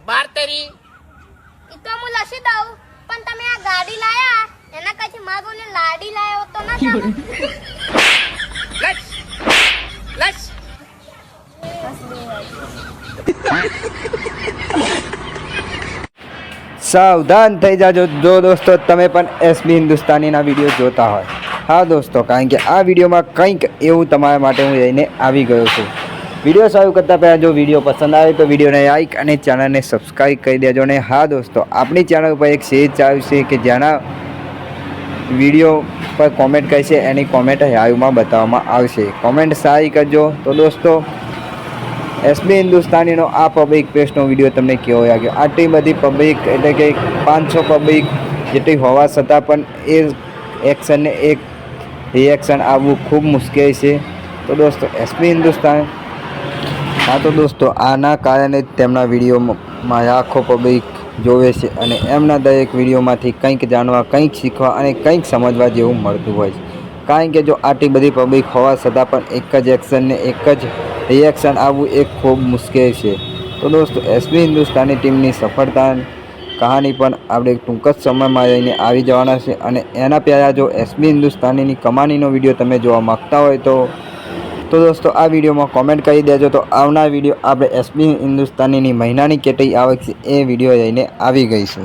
બાર તેરી ઈ તો હું લસી દઉં પણ તમે આ ગાડી લાયા એના કઈથી મારું ને લાડી લાયો તો ના ચાલે લસ લસ સાવધાન થઈ જાજો જો દોસ્તો તમે પણ એસબી હિન્દુસ્તાનીના વિડીયો જોતા હોય। હા દોસ્તો, કારણ કે આ વિડીયોમાં કંઈક એવું તમારા માટે હું લઈને આવી ગયો છું। વિડીયો શરૂ કરતાં પહેલાં જો વિડીયો પસંદ આવે તો વિડીયોને લાઈક અને ચેનલને સબસ્ક્રાઈબ કરી દેજો। અને હા દોસ્તો, આપણી ચેનલ ઉપર એક સિરીઝ ચાલુ છે કે જેના વિડીયો પર કોમેન્ટ કરશે એની કોમેન્ટ લાઈવમાં બતાવવામાં આવશે। કોમેન્ટ સારી કરજો। તો દોસ્તો, એસબી હિન્દુસ્તાનીનો આ પબ્લિક પ્લેસનો વિડીયો તમને કેવો લાગ્યો? આટલી બધી પબ્લિક એટલે કે 500 પબ્લિક જેટલી હોવા છતાં પણ એ એક્શનને એક રિએક્શન આવવું ખૂબ મુશ્કેલ છે। તો દોસ્તો, એસબી હિન્દુસ્તાન હા તો દોસ્તો, આના કારણે જ તેમના વિડીયોમાં લાખો પબ્લિક જોવે છે અને એમના દરેક વિડીયોમાંથી કંઈક જાણવા, કંઈક શીખવા અને કંઈક સમજવા જેવું મળતું હોય છે। કારણ કે જો આટલી બધી પબ્લિક હોવા છતાં પણ એક જ એક્શનને એક જ રિએક્શન આવવું એ ખૂબ મુશ્કેલ છે। તો દોસ્તો, એસબી હિન્દુસ્તાની ટીમની સફળતા કહાની પણ આપણે ટૂંક જ સમયમાં લઈને આવી જવાના છે। અને એના પહેલાં જો એસબી હિન્દુસ્તાનીની કમાણીનો વિડીયો તમે જોવા માગતા હોય તો દોસ્તો આ વિડીયોમાં કોમેન્ટ કરી દેજો। તો આવનાર વિડીયો આપણે એસબી હિન્દુસ્તાનીની મહિનાની કેટલી આવક છે એ વિડીયો લઈને આવી ગઈ છે।